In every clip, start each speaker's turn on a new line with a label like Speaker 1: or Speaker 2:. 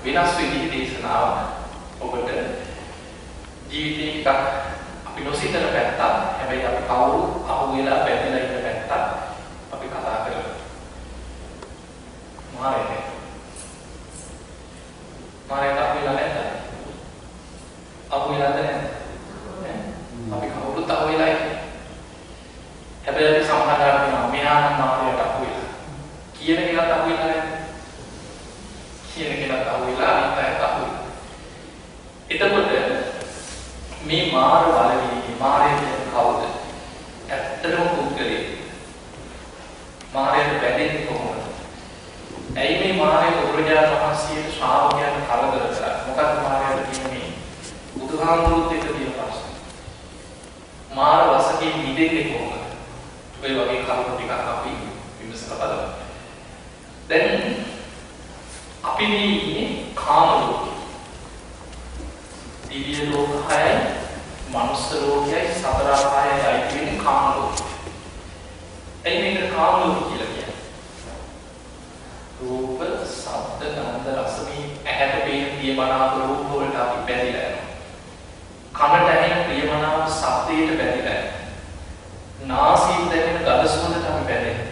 Speaker 1: වෙනස් විදිහේ දේශනාවක් ඔබට ජීවිතේ එකක් අපි නොසිතන පැත්තක් හැබැයි අපි කවුරු අහුවෙලා බැඳලා ඉන්න පැත්තක් අපි කතා කරමු. මාරේ අහුවෙලා නැද්ද? අහුවෙලාද නැද්ද? අපි කවුරුත් අහුවෙලා ඉන්නේ. හැබැයි අපි සමහරවිට කියනවා මෙයා නම් මාරයට අහුවෙලා. කියන කෙනාට අහුවෙලා නැද්ද? කියන කෙනාට අහුවෙලා අනිත් අයට අහුවෙලා. එතකොට මේ මාර බලවේගය මාරය කියන්නේ කවුද? ඇත්තටම පුද්ගලයෙක්. මාරයට බැඳෙන්නේ කොහොමද? ඇයි මේ මාරය බුදුරජාණන් වහන්සේට ශ්‍රාවකයන් කරදර කරා? මොකක්ද මාරයට කියන්නේ? බුදුහාමුදුරුවෝ එක්ක තියෙන ප්‍රශ්න. මාර වශයෙන් නිදෙන්නේ කොහොමද? ඔය වගේ කරුණු ටිකක් අපි විමසලා බලමු. දැන් අපි මේ ඉන්නේ කාම ලෝකේ. දිව්‍ය ලෝකයයි, මනුස්ස ලෝකයයි, සතර ආපායයි අයිති වෙන කාම ලෝකය. එයි මේක කාම ලෝක කියලා කියන්නේ. රූප, ශබ්ද, ගන්ධ, රස මේ ඇහැට පේන ප්‍රියමනාප රූප වලට අපි බැඳිලා යනවා. කනට ඇහෙන ප්‍රියමනාප ශබ්දයට බැඳිලා යනවා. නාසයෙන් දැනෙන ගඳ සුවඳට අපි බැඳෙනවා.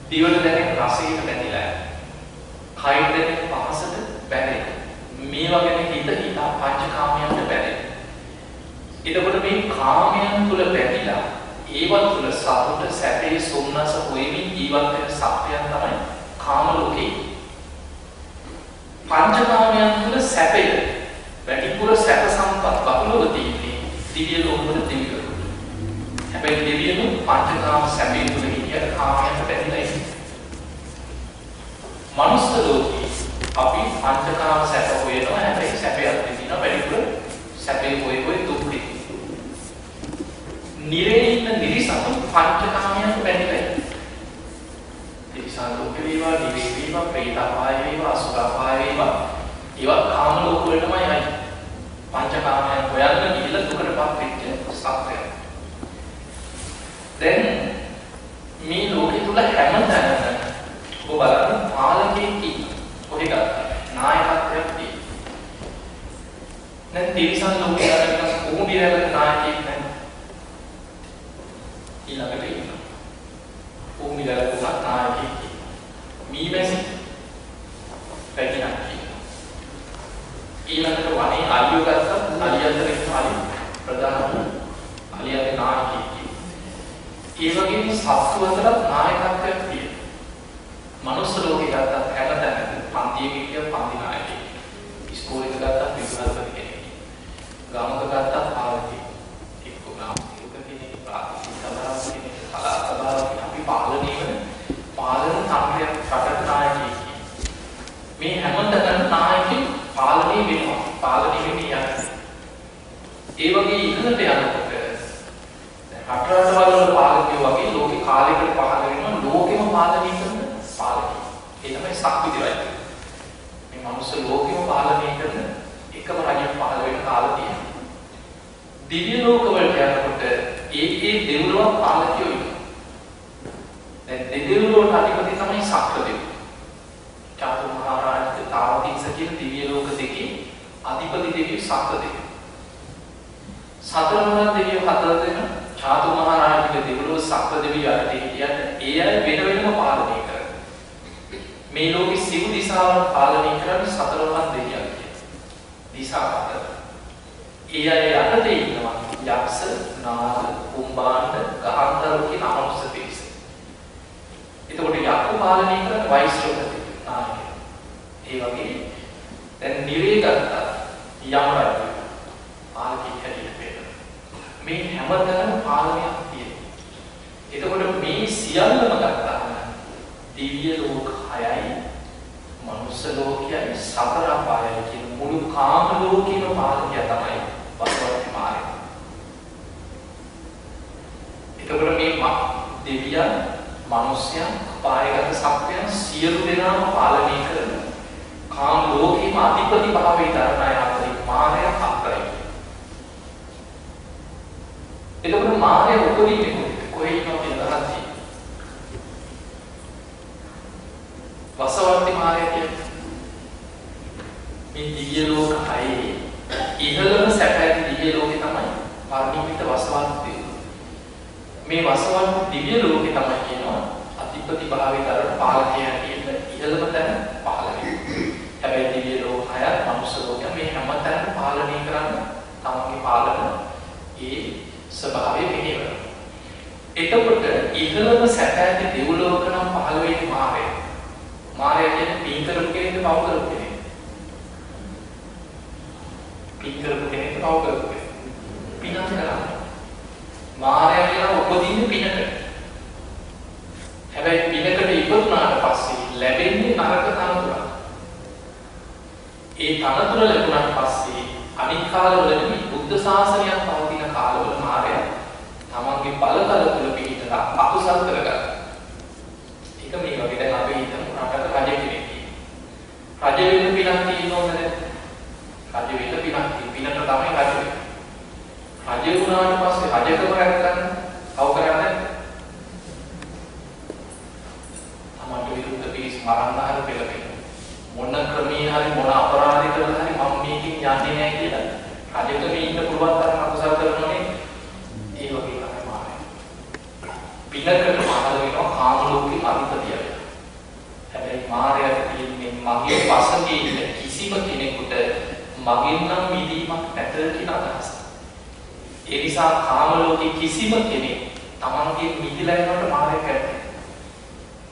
Speaker 1: දිවට දැනෙන රසයට බැඳිලා යනවා. කයට දැනෙන පහසට බැඳෙනවා. මේ වගේ හිත පංචකාමයන්ට බැඳෙනවා. එතකොට මේ කාමයන් තුල බැඳිලා ඒවත් තුල සතුට, සැපේ, සොම්නස හොයමින් ජීවත් වෙන සත්‍යයන් තමයි කාම ලෝකේ. පංචකාමයන් තුල සැපය වැඩිපුර සැප සම්පත් බහුලව තියෙන්නේ දිව්‍ය ලෝකවල තිබෙනවා. හැබැයි දෙවියන් පංචකාම සැපේ තුල හිටියට කාමයන්ට බැඳිලා ඉන්නේ. මනුස්ස ලෝකේ අපි පංචකාම සැප හොයනවා හැබැයි සැපයක් දෙනවා වැඩිපුර සැපේ හොය දුක් විඳිනවා. නිරේ ඉන්න නිරිසතුන් පංචකාමයන්ට බැඳිලා ඉන්නේ. තිරිසන් ලෝකේ වේවා, නිරේ වේවා, ප්‍රේතාපාය වේවා, අසුරාපාය වේවා ඒවා කාම ලෝක වලටමයි යන්නේ. පංචකාමයන් හොයන්න ගිහිල්ලා දුකටපත් වෙච්ච සත්‍යය. දැන් මේ ලෝකෙ තුල හැමතැනම ඔබ බලන්න පාලකයෙක් ඉන්නවා. කොහෙද? නායකත්වයක් තියෙනවා. දැන් තිරිසන් ලෝකේ අරගෙන කොහොමදීරවල නායකයෙක් නැහැ. ඊළඟට ඉන්නවා. කොහොමදීරවල නායකයෙක් මීමැසි පැකිලක් කියනවා. ඊළඟට වනේ අලියෝ ගත්තත් අලියන්ට ඉන්නවා ප්‍රධාන අලියගේ නායකයෙක් කියනවා. ඒ වගේම සත්තු අතරත් නායකත්වයක් තියෙනවා. මනුස්ස ලෝකේ ගත්තත් හැමතැනම පන්තියක හිටිය පන්ති නායකයෙක්. ඉස්කෝලේක ගත්තත් විද්‍යාලපති කෙනෙක්. ගමක ගත්තත් පාලකයෙක්. එක්ක ගාමික කෙනෙක්, ප්‍රාදේශීය සභාවක් කෙනෙක්, කලා සභාවක් අපි පාලනය වෙන පාලන තන්ත්‍රයක් රටක නායකයෙක්. මේ හැමතැනම නායකයෙක් පාලනය වෙනවා. පාලනය වෙන්නේ යන්නේ. ඒ වගේ ඉහළට යනකොට රටවල් පාලකයෝ වගේ ලෝකේ කාලයකට පහළ වෙනවා ලෝකෙම පාලනය කරන පාලකයෙක්. ඒ තමයි ශක්තිති රජු. මේ මනුස්ස ලෝකෙම පාලනය කරන එකම රජෙක් පහළ වෙන කාල තියෙනවා. දිව්‍ය ලෝකවලට යනකොට ඒ දෙවිලොව පාලකයෝ ඉන්නවා. දැන් දෙවිලොවට අධිපති තමයි ශක්‍රදේව. චාතු මහරජා තාවතිංස කියන දිව්‍ය ලෝක දෙකේ අධිපති දෙවියෝ ශක්‍රදේව. සතරමහා දෙවියෝ හතර දෙනා චාතු මහරජාගේ දෙවිලොව ශක්‍රදේවිය යටතේ හිටියත් ඒ අය වෙන වෙනම පාලනය කරනවා. මේ ලෝකෙ සිව් දිසාවන් පාලනය කරන්නේ සතරමහා දෙවියන් කියන දිසා හතර. ඒ අය යටතේ ඉන්නවා යක්ෂ, නාග, කුම්භාණ්ඩ, ගහන්ධර්ව කියන අමනුෂ්‍ය පිරිස. එතකොට යක්ෂ පාලනය කරන වෛශ්‍රව නායකයා. ඒ වගේ දැන් නිරේ ගත්තා යම රජු පාලකෙක් හැටියට පෙන්නනවා. මේ හැමතැනම පාලනයක් තියෙනවා. එතකොට මේ සියල්ලම ගත්තාම දිව්‍ය ලෝක 6යි මනුස්ස ලෝකයයි සතර අපායයි කියන මුළු කාම ලෝකෙම පාලකයා තමයි වස්වර්ති මාරය. එතකොට මේ දෙවියන්, මනුස්සයන්, අපායගත සත්වයන් සියලු දෙනාම පාලනය කරන කාම ලෝකෙම අධිපති භාවයේ දරන අය අතරින් මාරය අක්කරයි. එතකොට මාරය උපදින්නේ කොහේ ඉන්නවද කියලා අහන්නේ. වසවර්ති මාරය කියන්නේ මේ වසවල් දිව්‍ය ලෝකේ තමයි කියනවා අධිපති භාවයේ දරන පාලකය හැටියට ඉහළම තැන පහළ වෙනවා. හැබැයි දිව්‍ය ලෝක හය මනුෂ්‍ය ලෝක මේ හැමතැනම පාලනය කරන්න තමන්ගේ පාලන ඒ ස්වභාවය මෙහෙවනවා. එතකොට ඉහළම සැප ඇති දෙව්ලෝක නම් පහළ වෙන්නේ මායя. මායя කියන්නේ පින් කරපු කෙනෙක්ද පව් කරපු කෙනෙක්ද? පින් කරපු කෙනෙක්ද පව් කරපු කෙනෙක්ද? පිනක් කරන්නේ. මායя කියන උපදින්නේ පිනකට. හැබැයි පිනකට ඉපදුනාට පස්සේ ලැබෙන්නේ නරක තනතුරක්. ඒ තනතුර ලැබුණාට පස්සේ අනිත් කාලවලදී බුද්ධ ශාසනයක් පවතින කාලවල මායя තමන්ගේ බලතල තුල පිහිටලා අකුසල් කරගන්නවා. ඒක මේ වගේ දැන් අපි හිතමු රටක රජ කෙනෙක් ඉන්නවා. රජ වෙන්න පිනක් තියෙනවද? රජ වෙන්න පිනක් තියෙන. පිනට තමයි රජ වෙන්නේ. රජ වුණාට පස්සේ රජකම රැකගන්න කව කරන්නේ? තමන්ට විරුද්ධ පිරිස් මරන්න හරි පෙළපෙන්න. මොන ක්‍රමයේ හරි මොන අපරාධයක හරි මම මේකෙන් යන්නේ නැහැ කියලා රජකම ඉන්න පුළුවන් තරම් අකුසල් කරනෝනේ. ඒ වගේ තමයි මායя. පිනකට පහළ වෙනවා කාම ලෝකේ අධිපතිය. හැබැයි මායයට තියෙන්නේ මගේ පසඟේ ඉන්න කිසිම කෙනෙකුට මගෙන් නම් මිදීමක් නැත කියන අදහස. ඒ නිසා කාම ලෝකේ කිසිම කෙනෙක් තමන්ගේ මිදිලා යනකොට මායя කරන්නේ.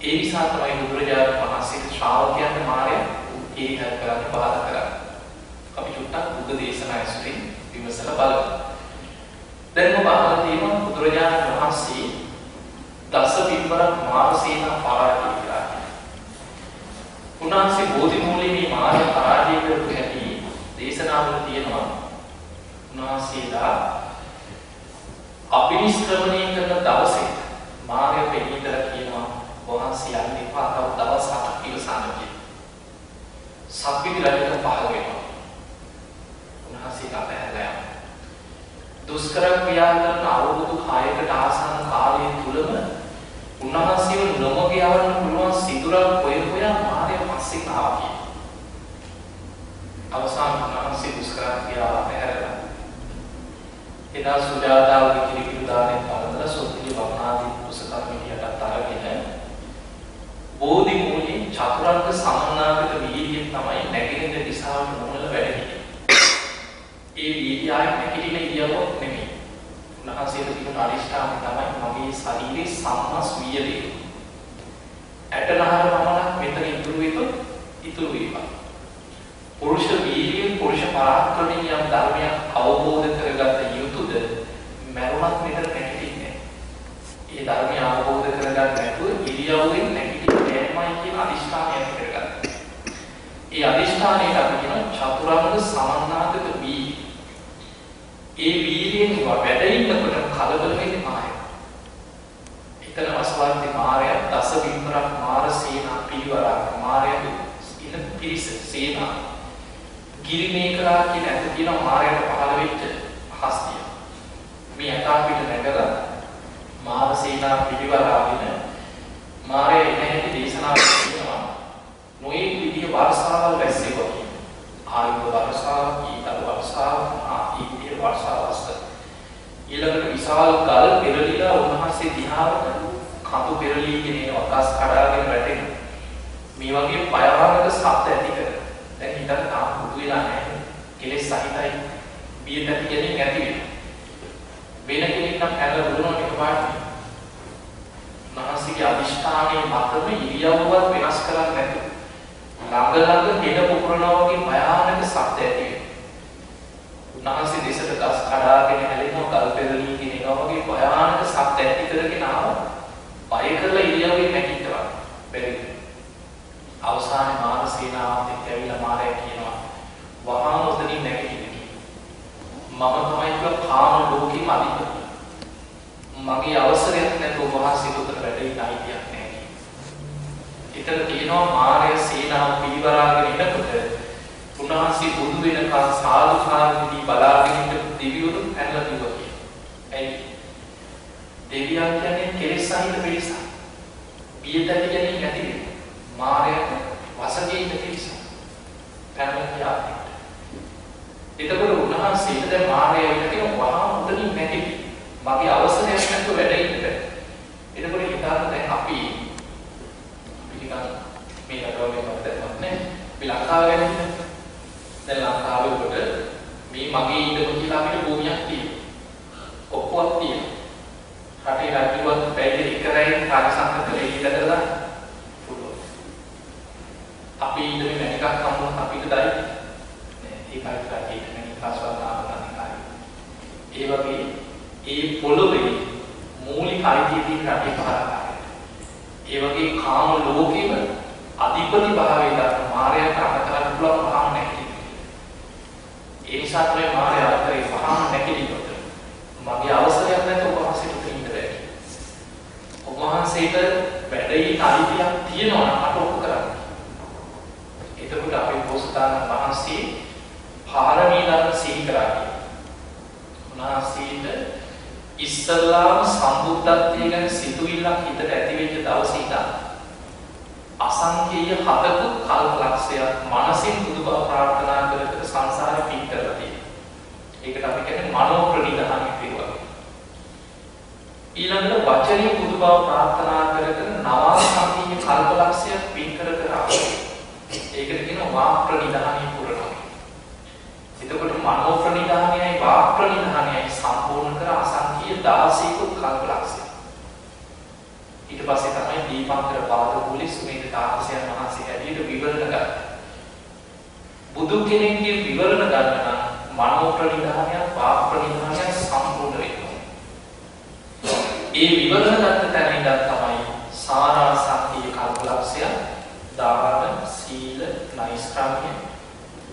Speaker 1: ඒ නිසා තමයි බුදුරජාණන් වහන්සේගේ ශ්‍රාවකයන්ට මායя ඒකත් කරන්නේ බාධා කරන්නේ. අපි චුට්ටක් බුද්ධ දේශනා ඇසුරින් විමසලා බලමු. දැන් ඔබ අහලා තියෙනවා බුදුරජාණන් වහන්සේ දස පින්වරක් මාරසේනා පරාජය කළා. උන්වහන්සේ බෝධි මූලයේ මේ මාර්ග පරාජය කරපු හැටි දේශනාවල තියෙනවා. උන්වහන්සේලා අභිනිෂ්ක්‍රමණය කරන දවසේ මාර්ගය පිළිතර කියනවා වහන්සේ යන්නේ පාතව දවස් 7ක් ඉවසන්න කියලා. සක්විති රජුට පහළ වෙනවා. උන්වහන්සේ අපහැරලා යනවා. දුෂ්කර ක්‍රියා කරන අවුරුදු 6කට ආසන්න කාලය තුලම උන්වහන්සේව නොමග යවන්න පුළුවන් සිදුරක් හොයා මාර්ගය පස්සේ ආවා කියලා. අවසාන උන්වහන්සේ දුෂ්කර ක්‍රියාව අපහැරලා එදා සුජාතාවගේ කිරිකිරු දානේ පළඳලා සොත්තිය වමනාදී කුසකර්මිකයටත් අරගෙන බෝධි මූලයේ චතුරාර්ය සමන්නාගත වීර්යයෙන් තමයි නැගිටින දිශාවට මොනල වැඩ හිටියේ. ඒ වීර්යය නැගිටින ඉරියව්වක් නෙමෙයි. උන්වහන්සේට තිබුණ අරිෂ්ඨාන තමයි මගේ ශරීරයේ සම්මස් වීර්යය. ඇටනහර පමණක් මෙතන ඉතුරු වේවා. පුරුෂ වීර්යයෙන් පුරුෂ පරාක්‍රමයෙන් යම් ධර්මයක් අවබෝධ කරගත යුතුද මරුණත් මෙතන නැගිටින්නේ. ඒ ධර්මය අවබෝධ කරගන්න නැතුව ඉරියව්වෙන් නැගිටින්නේ නැමයි කියන අදිෂ්ඨානය කරගන්න. ඒ අදිෂ්ඨානයට අපි කියන චතුරාර්ය සමන්නාගත වීර්යය. ඒ වීර්යයෙන් වැඩ ඉන්නකොට කලබල වෙන්නේ මායя. එතන වසවන්ති මායя දස බිම්බරක් මාර සේනා පිරිවරක් මායя ඉන්න පිරිස සේනා ගිරිමේකලා කියන ඇත කියන මායයට පහළ වෙච්ච හස්තිය. මේ අතා පිට නැගලා මාර සේනා පිරිවරාගෙන මායя එන හැටි දේශනා කරනවා. නොයේ විදිය වර්ෂාවල් වැස්සේ වගේ. ආයුධ වර්ෂාව, ඊතල වර්ෂාව, ඊතිය වර්ෂාවස්ත. ඊළඟට විශාල ගල් පෙරලිලා උන්වහන්සේ දිහාවට කඳු පෙරලීගෙන එන වකස් කඩාගෙන වැටෙන. මේ වගේ භයානක ශබ්ද ඇති කර. දැන් හිතන්න තාම පුදු වෙලා නැහැ. කෙලෙස් සහිතයි. බියට ඇති කෙනෙක් නැති වෙනවා. වෙන කෙනෙක් නම් ඇරලා බුදුනට එකපාරට. උන්වහන්සේගේ අදිෂ්ඨානයේ මතම ඉරියව්වත් වෙනස් කරන්නේ නැතුව ළඟ හෙළ පුපුරනවා වගේ භයානක ශබ්ද ඇති වෙනවා. උන්වහන්සේ දෙසට ගස් කඩාගෙන හැලෙනවා ගල් පෙරලී කියනවා වගේ භයානක ශබ්ද ඇති කරගෙන ආවා. බය කරලා ඉරියව්වෙන් නැගිට්ටවා. බැරිද? අවසානයේ මාර සේනාවත් එක්ක ඇවිල්ලා මාරයා කියනවා වහාම උතනින් නැගිටින්න කියලා. මම තමයි කිව්ව කාම ලෝකෙම අධිපති. මගේ අවසරයක් නැතුව වහන්සේ උතර වැඩ ඉන්න අයිතියක් නැහැ. ඊතර කියනවා මාරයා සේනාව පිරිවරාගෙන ඉනකොට උන්වහන්සේ බුදු වෙනකන් සාදුකාරදී බලාගෙන ඉන්න දෙවිවරු ඇනලා කිව්වා කියලා. ඇයි? දෙවියන් කියන්නේ කෙලෙස් සහිත පිරිසක්. බියට ඇති කෙනෙක් නැති වෙනවා. මාරයාට වසඟේ ඉන්න පිරිසක්. පැනලා ගියා. එතකොට උන්වහන්සේට දැන් මාරයා ඉන්න කියන වහා උතනින් නැගිටි. මගේ අවසරයක් නැතුව වැඩ ඉන්න බෑ. ඇවිත් කාර්යසංකල්පයේ ඉඳලා පුළුවන්. අපි ඉඳන් මේකක් හම්බුනොත් අපිට දයි ඒකයි කාටේ මේ කාස්වදාන ඒ වගේ ඒ පොළොවේ මූලික අයිතිය තියෙන රටේ පාරාකාරය. ඒ වගේ කාම ලෝකෙම අධිපති භාවයේ දක්න මායයට අමතරව පුළුවන් පහන් නැති. ඒ නිසා තමයි මායය අතරේ පහන් නැතිකොට මගේ අවසරයක් නැතුව ඔබවහන්සේට ඉන්න බැහැ. ඔබවහන්සේට වැඩේ අයිතියක් තියෙනවා නම් මට ඔප්පු කරන්න. එතකොට අපේ පොසතාන වහන්සේ පාරමී ධර්ම සිහි කරන්නේ. උන්වහන්සේට ඉස්සල්ලාම සම්බුද්ධත්වයේ ගැන සිතුවිල්ලක් හිතට ඇති වෙච්ච දවසේ ඉඳන් අසංකේය හතක කල්පලක්ෂයක් මනසින් බුදුබව ප්‍රාර්ථනා කර සංසාරේ පිට කරලා තියෙනවා. ඒකට අපි කියන්නේ මනෝ ප්‍රනිධානය කියලා. ඊළඟට වචනේ බුදුබව ප්‍රාර්ථනා කර නවාසංකේය කල්පලක්ෂයක් පිට කර ඒකට කියනවා වාක් ප්‍රනිධානය පුරනවා. එතකොට මනෝ ප්‍රනිධානයයි වාක් ප්‍රනිධානයයි සම්පූර්ණ කර අසංකේය 16ක කල්පලක්ෂය. ඊට පස්සේ තමයි දීපංකර පාදපුලි සුමේද තාපසයන් වහන්සේ ඇදීට විවරණ ගන්න. බුදු කෙනෙක්ගේ විවරණ ගන්න නම් මනෝ ප්‍රනිධානය වාක් ප්‍රනිධානය සම්පූර්ණ වෙනවා. ඒ විවරණ ගන්න තැන ඉඳන් තමයි සාරාංශකීය කල්පලක්ෂය දාන සීල නෛෂ්ක්‍රම්‍ය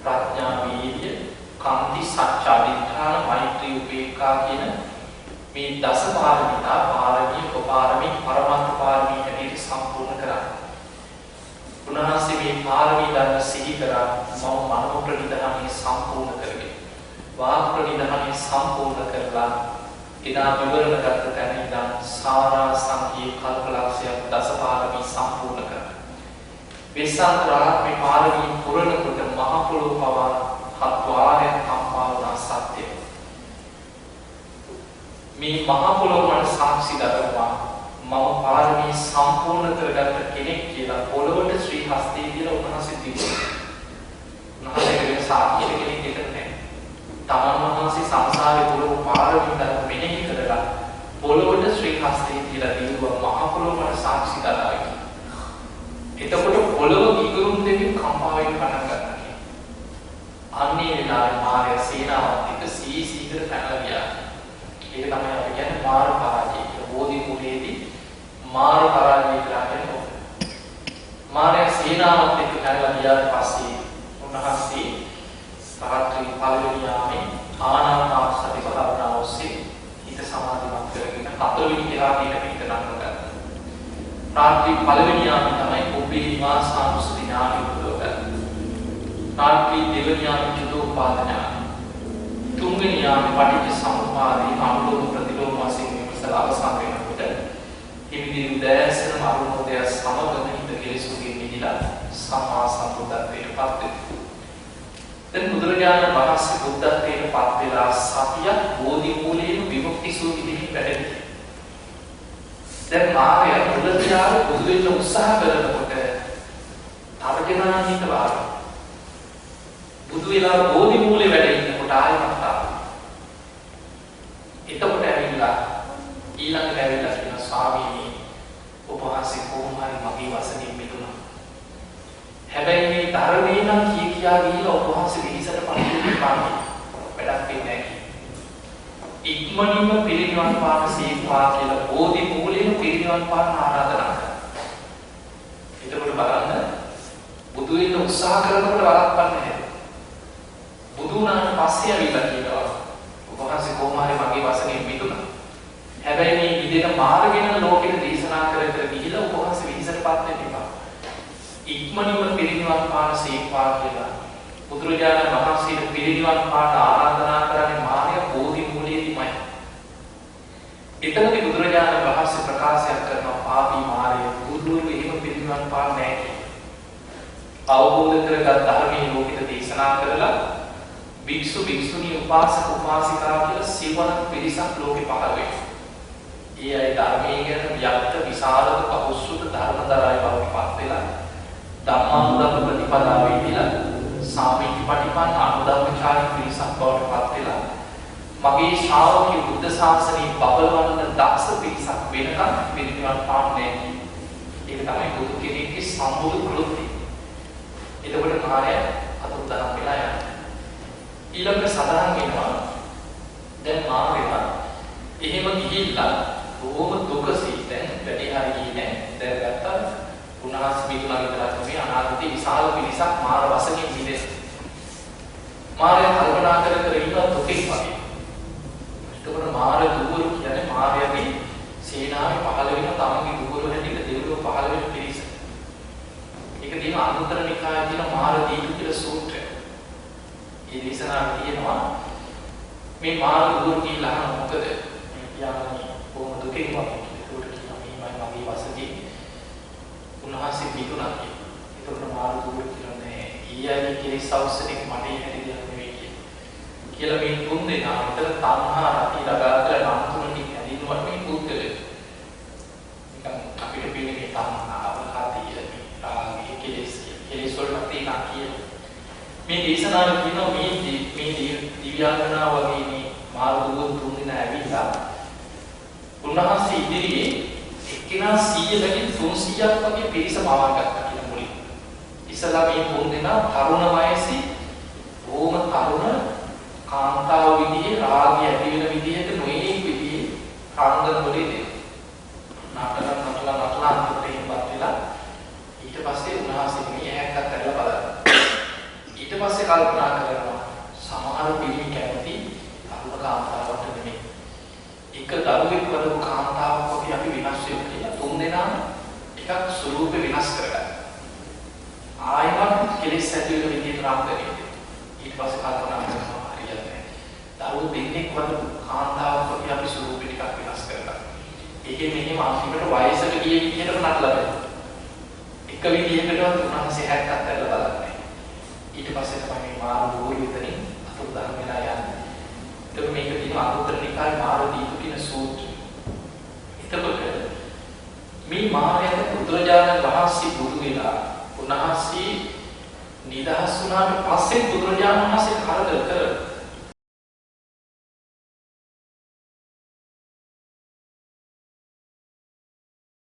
Speaker 1: ප්‍රඥා වීර්ය කාන්ති සත්‍යාදිඨාන මෛත්‍රී උපේක්ඛා කියන මේ දස පාරමිතා පාරමී උපපාරමී පරමත්ත පාරමී හැටියට සම්පූර්ණ කරා. උන්වහන්සේ මේ පාරමී ධර්ම සිහි කරා මම මනෝ ප්‍රනිධානය සම්පූර්ණ කරගෙන වාක් ප්‍රනිධානය සම්පූර්ණ කරලා එදා විවරණ ගත තැන ඉඳන් සාරාංශකීය කල්පලක්ෂයක් දස පාරමී සම්පූර්ණ කරා. විසන්තරාත් මේ පාරමී පුරණකොට මහ පොළොව පවා හත් වාරයක් කම්පා වුණා සත්‍යය. මේ මහ පොළොව මට සාක්ෂි දරනවා මම පාරමී සම්පූර්ණ කරගත්ත කෙනෙක් කියලා පොළොවට ශ්‍රී හස්තේ කියලා උන්වහන්සේ දිව්වා. උන්වහන්සේගේ සාක්ෂි කෙනෙක් දෙක නැහැ. තමන් වහන්සේ සංසාරේ පොළොව පාරමී ධර්ම මෙනෙහි කරලා පොළොවට ශ්‍රී හස්තේ කියලා දිව්වා මහ පොළොව මට සාක්ෂි දරනවා. එතකොට පොළොව කිගුරුම් දෙකෙන් කම්පා වෙන්න පටන් ගන්නවා. අන්නේ වෙලාවේ මාර්ය සේනාවත් එක්ක සීසීකට පැනලා ගියා. ඒක තමයි අපි කියන්නේ මාර පරාජය කියලා. බෝධි මුලේදී මාර පරාජය කියලා කියනවා. මාර්ය සේනාවත් එක්ක පැනලා ගියාට පස්සේ උන්වහන්සේ රාත්‍රී පළවෙනි යාමේ ආනාපානසති භාවනාව ඔස්සේ හිත සමාධිමත් කරගෙන හතරවෙනි ධ්‍යානයට පිට කරනවා. රාත්‍රී පළවෙනි යාමේ තමයි ඔබේ නිවාසානුස්සති ඥානය උපදව ගන්න. රාත්‍රී දෙවෙනි යාමේ චතුෝපාද ඥානය. තුන්වෙනි යාමේ පටිච්ච සමුප්පාදේ අනුලෝම ප්‍රතිලෝම වශයෙන් විස්තර අවසන් වෙනකොට හිමිදී උදෑසන අරුණෝදය සමගම හිත කෙලෙසුගේ නිදිලා සම්මා සම්බුද්ධත්වයට පත් වෙනවා. දැන් බුදුරජාණන් වහන්සේ බුද්ධත්වයට පත් වෙලා සතිය බෝධි මූලයේ විමුක්ති සූතිෙහි වැඩෙනවා. දැන් මාර්ය මුලතියාව බුදු වෙන්න උත්සාහ කරනකොට තර්ජනා හිතවා බුදු වෙලා බෝධි මූලේ වැඩ ඉන්නකොට ආයෙත් ආවා. එතකොට ඇවිල්ලා ඊළඟට ඇවිල්ලා කියන ස්වාමීනි ඔබ වහන්සේ කොහොම හරි මගේ වසනින් මිදුණා. හැබැයි මේ ධර්මේ නම් කියා ගිහිලා ඔබ වහන්සේ විහිසට පරිදි පාන්නේ වැඩක් වෙන්නේ නැහැ. ඉක්මනින්ම පිරිනිවන් පාන සීපා කියලා බෝධි මූලයෙන් පිරිනිවන් පාන ආරාධනා කරා. එතකොට බලන්න බුදු වෙන්න උත්සාහ කරනකොට වරක්වන්නේ නැහැ. බුදු වුණාට පස්සේ අවිලා කියනවා ඔබ වහන්සේ කොහොම හරි මගේ වසනින් මිදුණා. හැබැයි මේ විදිහට මාර්ගෙන ලෝකෙට දේශනා කර ගිහිලා ඔබ වහන්සේ විහිසටපත් වෙන්න එපා. ඉක්මනින්ම පිරිනිවන් පාන සීපා කියලා බුදුරජාණන් වහන්සේට පිරිනිවන් පාන ආරාධනා කරන්නේ මාර්ය බෝධි මූලයේදීමයි. එතනදී බුදුරජාණන් වහන්සේ ප්‍රකාශයක් කරනවා පාපී මාර්ය බුදුරුව එහෙම පිරිනිවන් පාන්නේ නැහැ කියලා. අවබෝධ කරගත් ධර්මයේ ලෝකෙට දේශනා කරලා භික්ෂු භික්ෂුණී උපාසක උපාසිකා කියලා සිවණ පිරිසක් ලෝකෙ පහළ වෙනවා. ඒ අය ධර්මයේ ගැන වියක්ත විසරද පෞසුත ධර්මදරයි බවට පත් වෙලා ධම්මානුධම්ම ප්‍රතිපදාවේ ඉඳලා සාමිච්ච පටිපන්න අනුධම්මචාරී පිරිසක් බවට පත් වෙලා මගේ ශ්‍රාවකයෝ බුද්ධ ශාසනය බබලවන්න දක්ෂ පිරිසක් වෙනකම් පිළිපිවන් පාන්නේ නැහැ. ඒක තමයි බුදු කෙනෙක්ගේ සම්මුඛ කෘත්‍යය. එතකොට මායя අතුරුදහන් වෙලා යනවා. ඊළඟට සඳහන් වෙනවා දැන් මාර්ගය එහෙම ගිහිල්ලා බොහොම දුකසී දැන් වැඩි හරියි නෑ. දැන් ගත්තා උන්වහන්සේ මිදුණා විතරක් නෙවෙයි අනාගතේ විශාල පිරිසක් මාර වශයෙන් මිදෙස්. මාරය කල්පනා කර කර ඉන්න දුකෙන් වගේ. එතකොට මාර දුවරු කියන්නේ මාරයගේ සේනාවේ පහළ වෙන තමන්ගේ දුවරු හැටියට දෙවියෝ පහළ වෙන පිරිස. ඒක දින අනුත්තර නිකායේ තියෙන මාර දීප කියලා සූත්‍රය. මේ දේශනාවේ තියෙනවා මේ මාර දුවරු කියලා මොකද මේ කියන්නේ කොහොමද දුකෙන් වගේ. ඒකට කියනවා මේ මගේ වසදී උන්වහන්සේ පිටුණා කියලා. ඒකට මාර දුවරු කියන්නේ ඊයගේ කෙලෙස් අවශ්‍යතික මඩේ හැදිලා නෙවෙයි කියලා මේ තුන් දෙනා විතර තණ්හා රති රාගාතර නම් තුනකින් හැදිනුවත් මේ පුද්ගලය. නිකන් අපිට පේන්නේ මේ තණ්හාව හතිය රාගය කෙලෙස් වලට තියෙන කියන මේ දේශනාවේ කියනවා මේ දිව්‍යාංගනා වගේ මේ මාර දුවරු තුන් දෙනා ඇවිල්ලා උන්වහන්සේ ඉදිරියේ එක්කෙනා 100කින් 300ක් වගේ පිරිස මවා ගත්තා කියලා මුලින්. ඉස්සලා මේ තුන් දෙනා තරුණ වයසේ ඕම තරුණ කාන්තාව විදිහේ රාගය ඇති වෙන විදිහට නොයේ විදිහේ කාන්දර වලදී නටලා අන්තිමට ඉම්පත් වෙලා ඊට පස්සේ උන්වහන්සේ මේ ඇහැක්කත් කරලා බලනවා. ඊට පස්සේ කල්පනා කරනවා සමහර පිළිමි කැමති තරුණ කාන්තාවට නෙමෙයි. එක දරුවෙක් වගේ කාන්තාවක් වගේ අපි වෙනස් වෙමු කියලා තුන් දෙනා එකක් ස්වරූපේ වෙනස් කරගත්තා. ආයමත් කෙලෙස් ඇති වෙන විදිහට රාගය. ඊට පස්සේ කල්පනා කරනවා හරියන්නේ. දරුවෝ දෙන්නෙක් වගේ කාන්තාවක් වගේ අපි ස්වරූපේ ටිකක් වෙනස් කරගත්තා. ඒකෙන් මෙහෙම අන්තිමට වයසට ගිය විදිහටම නටලා බලනවා. එක විදිහකටවත් උන්වහන්සේ හැක්කත් කරලා බලන්නේ. ඊට පස්සේ තමයි මේ මාර දුවරු විතරින් අතුරුදහන් වෙලා යන්නේ. ඒක මේක තියෙන අනුත්තර නිකායේ මාර දීප කියන සූත්‍රය. එතකොට මේ මායයට බුදුරජාණන් වහන්සේ බුදු වෙලා උන්වහන්සේ නිදහස් වුණාට පස්සේ බුදුරජාණන් වහන්සේ කරදර කරලා